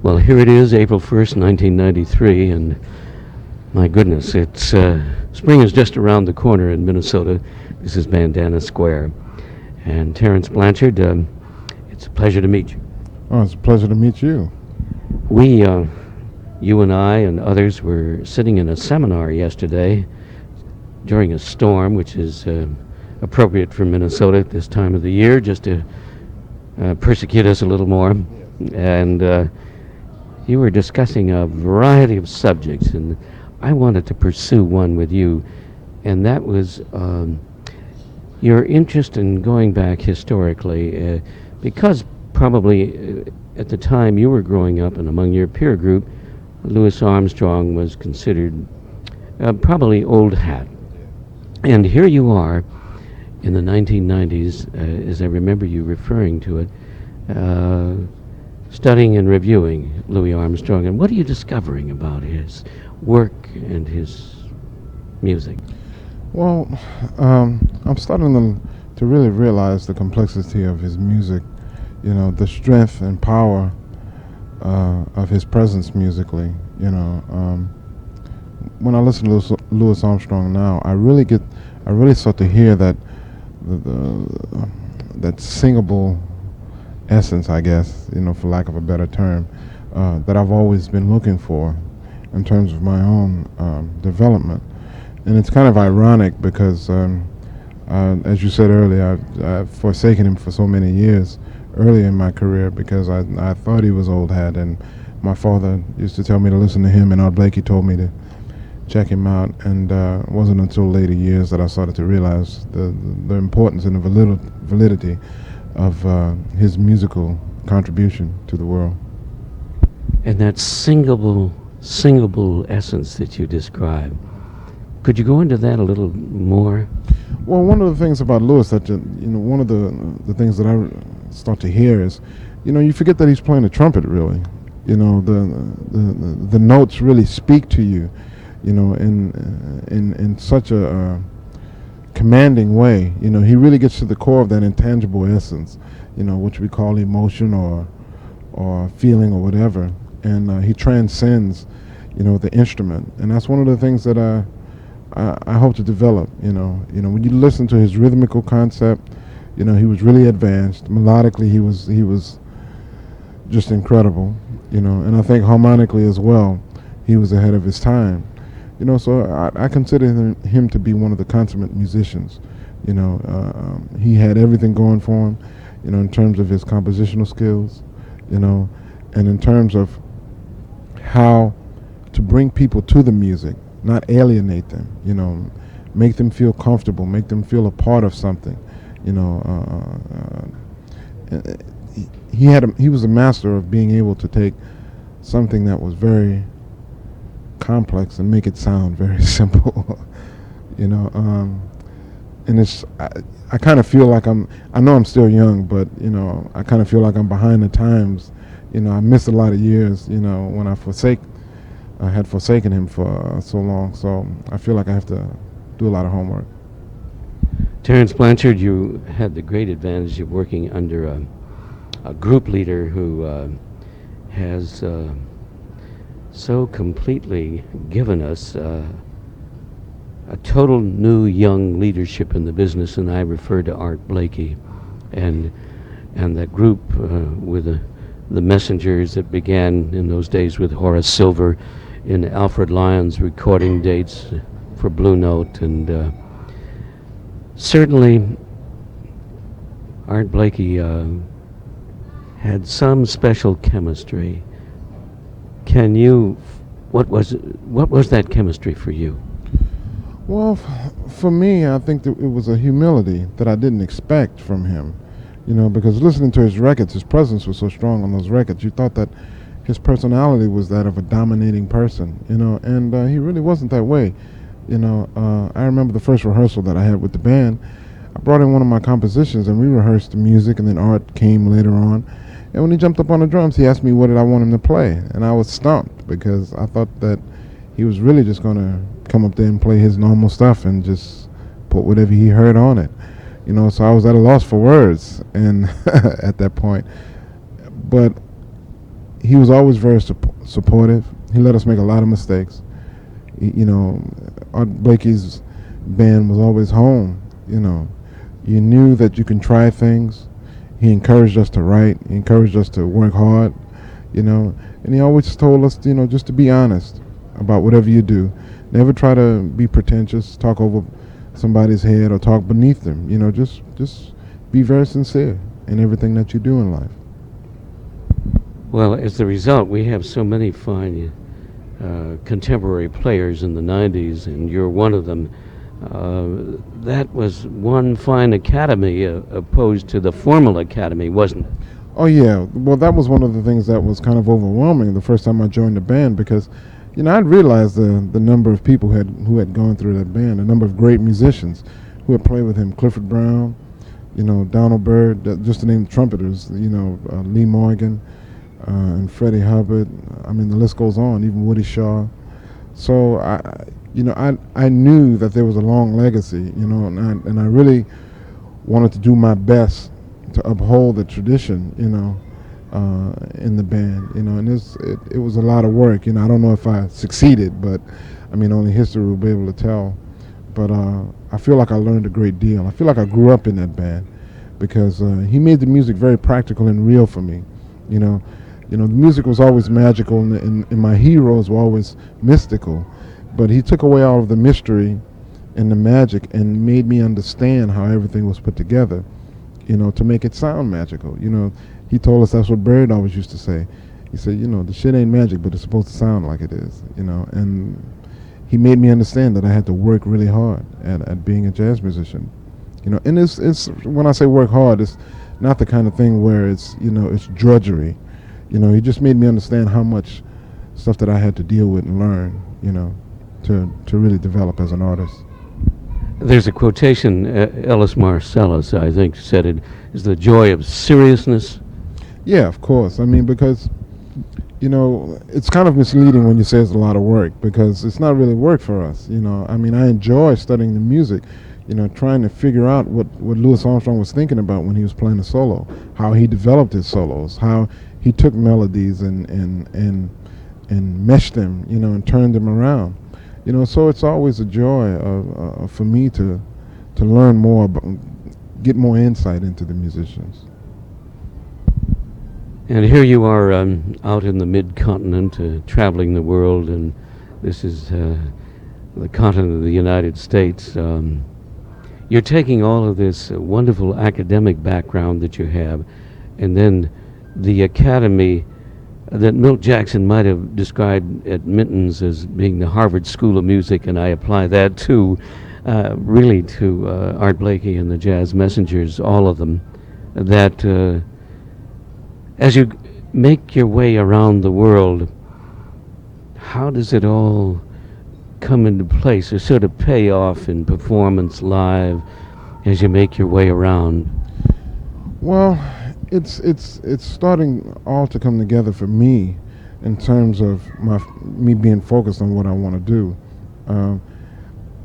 Well, here it is, April 1st, 1993, and my goodness, it's spring is just around the corner in Minnesota. This is Bandana Square. And Terence Blanchard, it's a pleasure to meet you. Oh, it's a pleasure to meet you. We, you and I and others were sitting in a seminar yesterday during a storm, which is appropriate for Minnesota at this time of the year, just to persecute us a little more. And you were discussing a variety of subjects, and I wanted to pursue one with you, and that was your interest in going back historically, because probably at the time you were growing up and among your peer group, Louis Armstrong was considered probably old hat. And here you are in the 1990s, as I remember you referring to it, studying and reviewing Louis Armstrong. And what are you discovering about his work and his music? Well, I'm starting to really realize the complexity of his music, you know, the strength and power of his presence musically. You know, when I listen to Louis Armstrong now, I really start to hear that that singable essence, I guess, you know, for lack of a better term, that I've always been looking for in terms of my own development. And it's kind of ironic because, as you said earlier, I've forsaken him for so many years early in my career because I thought he was old hat, and my father used to tell me to listen to him, and Art Blakey told me to check him out, and it wasn't until later years that I started to realize the importance and the validity of his musical contribution to the world. And that singable essence that you describe, could you go into that a little more? Well, one of the things about Louis that, you know, one of the things that I start to hear is, you know, you forget that he's playing the trumpet, really. You know, the notes really speak to you, you know, in such a commanding way. You know, he really gets to the core of that intangible essence, you know, which we call emotion or feeling or whatever, and he transcends, you know, the instrument, and that's one of the things that I hope to develop. You know, when you listen to his rhythmical concept, you know, he was really advanced. Melodically, he was just incredible. You know, and I think harmonically as well, he was ahead of his time. You know, so I consider him to be one of the consummate musicians. You know, he had everything going for him, you know, in terms of his compositional skills, you know, and in terms of how to bring people to the music, not alienate them, you know, make them feel comfortable, make them feel a part of something, you know. He was a master of being able to take something that was very complex and make it sound very simple. You know, and it's I kind of feel like I know I'm still young, but you know, I kind of feel like I'm behind the times. You know, I missed a lot of years, you know, when I had forsaken him for so long, so I feel like I have to do a lot of homework. Terence Blanchard, you had the great advantage of working under a group leader who has so completely given us a total new young leadership in the business, and I refer to Art Blakey and that group with the messengers that began in those days with Horace Silver in Alfred Lyon's recording dates for Blue Note, and certainly Art Blakey had some special chemistry. What was that chemistry for you? Well, for me, I think that it was a humility that I didn't expect from him. You know, because listening to his records, his presence was so strong on those records, you thought that his personality was that of a dominating person, you know, and he really wasn't that way. You know, I remember the first rehearsal that I had with the band. I brought in one of my compositions and we rehearsed the music, and then Art came later on. And when he jumped up on the drums, he asked me what did I want him to play. And I was stumped because I thought that he was really just going to come up there and play his normal stuff and just put whatever he heard on it. You know, so I was at a loss for words and at that point. But he was always very supportive. He let us make a lot of mistakes. You know, Art Blakey's band was always home. You know, you knew that you can try things. He encouraged us to write. He encouraged us to work hard. You know, and he always told us, you know, just to be honest about whatever you do. Never try to be pretentious, talk over somebody's head or talk beneath them. You know, just be very sincere in everything that you do in life. Well, as a result, we have so many fine contemporary players in the 90s, and you're one of them. That was one fine academy opposed to the formal academy, wasn't it? Oh yeah, well that was one of the things that was kind of overwhelming the first time I joined the band, because you know I'd realized the number of people who had gone through that band, a number of great musicians who had played with him, Clifford Brown, you know, Donald Byrd, just to name the trumpeters, you know, Lee Morgan, and Freddie Hubbard. I mean the list goes on, even Woody Shaw. So I knew that there was a long legacy, you know, and I really wanted to do my best to uphold the tradition, you know, in the band, you know, and it was a lot of work. You know, I don't know if I succeeded, but I mean, only history will be able to tell. But I feel like I learned a great deal. I feel like I grew up in that band because he made the music very practical and real for me. You know, the music was always magical, and my heroes were always mystical, but he took away all of the mystery and the magic and made me understand how everything was put together, you know, to make it sound magical. You know, he told us that's what Bird always used to say. He said, you know, the shit ain't magic, but it's supposed to sound like it is, you know, and he made me understand that I had to work really hard at being a jazz musician, you know, and it's when I say work hard, it's not the kind of thing where it's, you know, it's drudgery. You know, he just made me understand how much stuff that I had to deal with and learn, you know, to really develop as an artist. There's a quotation, Ellis Marsalis, I think, said it is the joy of seriousness. Yeah, of course. I mean, because, you know, it's kind of misleading when you say it's a lot of work, because it's not really work for us, you know. I mean, I enjoy studying the music, you know, trying to figure out what Louis Armstrong was thinking about when he was playing a solo, how he developed his solos, how he took melodies and meshed them, you know, and turned them around. You know, so it's always a joy for me to learn more, get more insight into the musicians. And here you are out in the mid-continent, traveling the world, and this is the continent of the United States. You're taking all of this wonderful academic background that you have, and then the academy that Milt Jackson might have described at Minton's as being the Harvard School of Music, and I apply that to really to Art Blakey and the Jazz Messengers, all of them, that as you make your way around the world, how does it all come into place or sort of pay off in performance live as you make your way around? Well, it's starting all to come together for me in terms of me being focused on what I want to do.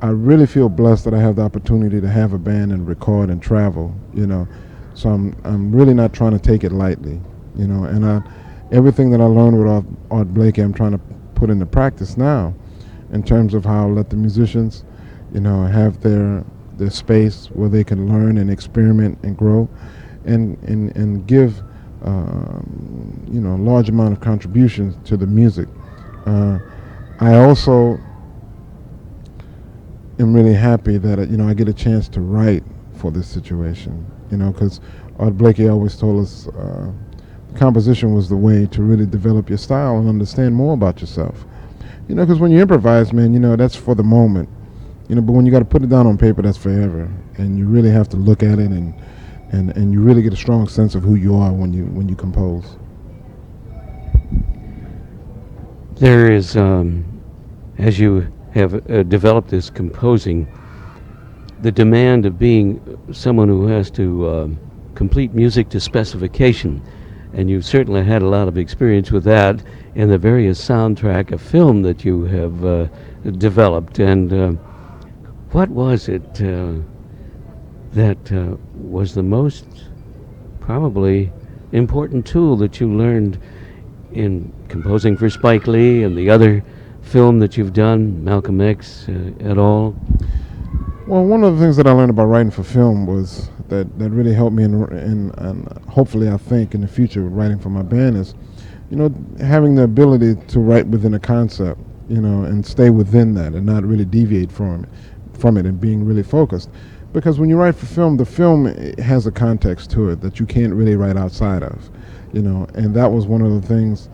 I really feel blessed that I have the opportunity to have a band and record and travel, you know. So I'm really not trying to take it lightly, you know. And everything that I learned with Art Blakey, I'm trying to put into practice now, in terms of how let the musicians, you know, have their space where they can learn and experiment and grow, and give you know, a large amount of contributions to the music. I also am really happy that you know, I get a chance to write for this situation, you know, because Art Blakey always told us composition was the way to really develop your style and understand more about yourself. You know, because when you improvise, man, you know, that's for the moment, you know, but when you got to put it down on paper, that's forever, and you really have to look at it and you really get a strong sense of who you are when you compose. There is, as you have developed this composing, the demand of being someone who has to complete music to specification, and you've certainly had a lot of experience with that in the various soundtrack of film that you have developed. And what was it that was the most probably important tool that you learned in composing for Spike Lee and the other film that you've done, Malcolm X, at all? Well, one of the things that I learned about writing for film was that really helped me and hopefully I think in the future with writing for my band is, having the ability to write within a concept, and stay within that and not really deviate from it and being really focused. Because when you write for film, the film has a context to it that you can't really write outside of, and that was one of the things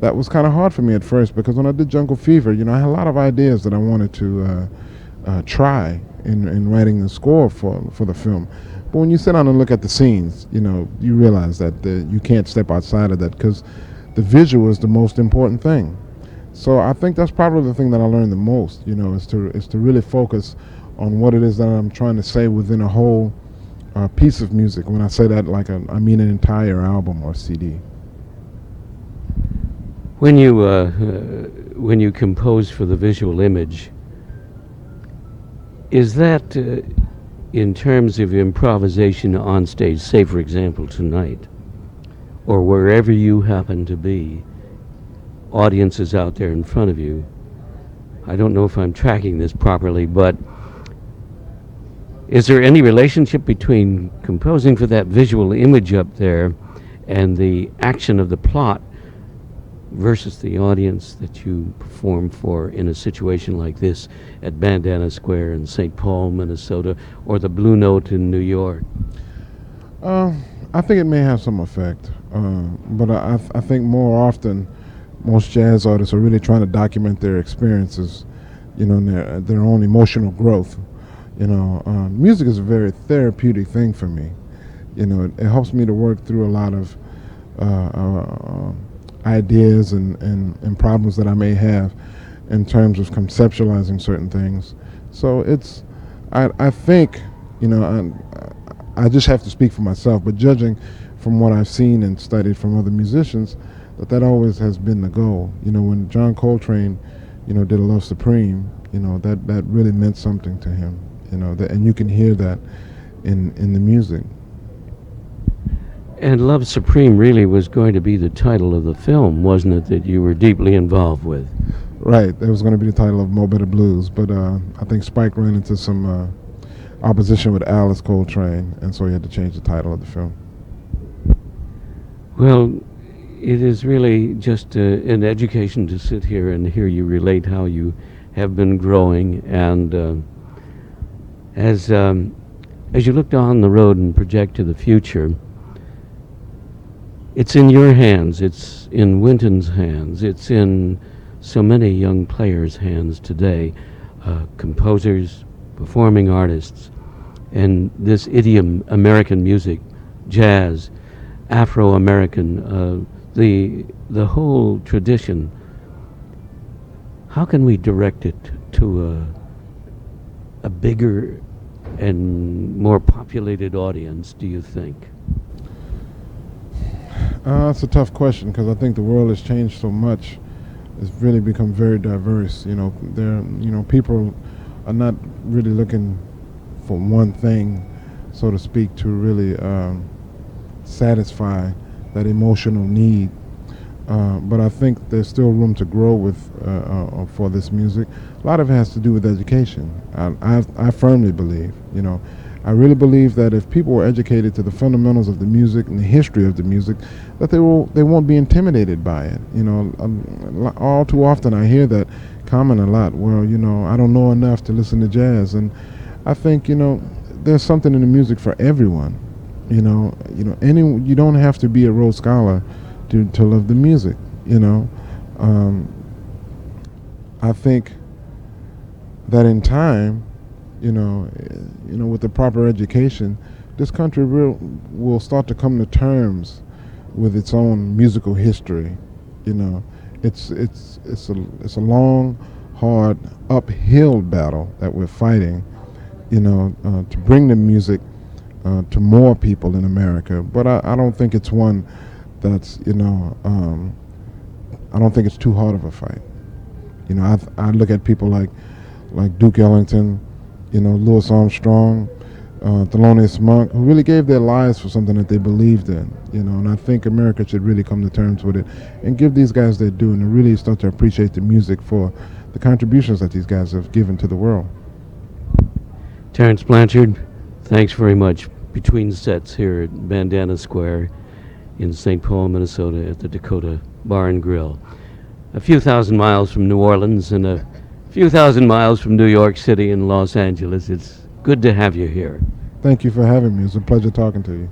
that was kind of hard for me at first, because when I did Jungle Fever, I had a lot of ideas that I wanted to try in writing the score for the film. But when you sit down and look at the scenes, you realize that you can't step outside of that, because the visual is the most important thing. So I think that's probably the thing that I learned the most, is to really focus on what it is that I'm trying to say within a whole piece of music. When I say that, I mean an entire album or CD. When you compose for the visual image, is that in terms of improvisation on stage, say for example tonight, or wherever you happen to be, audiences out there in front of you? I don't know if I'm tracking this properly, but is there any relationship between composing for that visual image up there and the action of the plot versus the audience that you perform for in a situation like this at Bandana Square in St. Paul, Minnesota, or the Blue Note in New York? I think it may have some effect, but I think more often most jazz artists are really trying to document their experiences, and their own emotional growth. Music is a very therapeutic thing for me. It helps me to work through a lot of ideas and problems that I may have in terms of conceptualizing certain things. So I think, I just have to speak for myself, but judging from what I've seen and studied from other musicians, that always has been the goal. When John Coltrane, did Love Supreme, that really meant something to him, and you can hear that in the music. And Love Supreme really was going to be the title of the film, wasn't it, that you were deeply involved with? Right, that was going to be the title of Mo Better Blues, but I think Spike ran into some opposition with Alice Coltrane, and so he had to change the title of the film. Well, it is really just an education to sit here and hear you relate how you have been growing, and as you look down the road and project to the future, it's in your hands, it's in Wynton's hands, it's in so many young players' hands today, composers, performing artists, and this idiom, American music, jazz, Afro-American, the whole tradition. How can we direct it to a bigger and more populated audience, do you think? That's a tough question, because I think the world has changed so much. It's really become very diverse. People are not really looking for one thing, so to speak, to really satisfy that emotional need. But I think there's still room to grow with for this music. A lot of it has to do with education. I firmly believe, I really believe that if people were educated to the fundamentals of the music and the history of the music, that they won't be intimidated by it. All too often I hear that comment a lot. Well, I don't know enough to listen to jazz, and I think there's something in the music for everyone. You don't have to be a Rhodes Scholar to love the music. I think that in time, with the proper education, this country will start to come to terms with its own musical history. It's a long, hard, uphill battle that we're fighting. To bring the music to more people in America. But I don't think it's one that's I don't think it's too hard of a fight. I look at people like Duke Ellington, Louis Armstrong, Thelonious Monk, who really gave their lives for something that they believed in, and I think America should really come to terms with it and give these guys their due and really start to appreciate the music for the contributions that these guys have given to the world. Terence Blanchard, thanks very much. Between sets here at Bandana Square in St. Paul, Minnesota at the Dakota Bar and Grill. A few thousand miles from New Orleans and a few thousand miles from New York City and Los Angeles. It's good to have you here. Thank you for having me. It was a pleasure talking to you.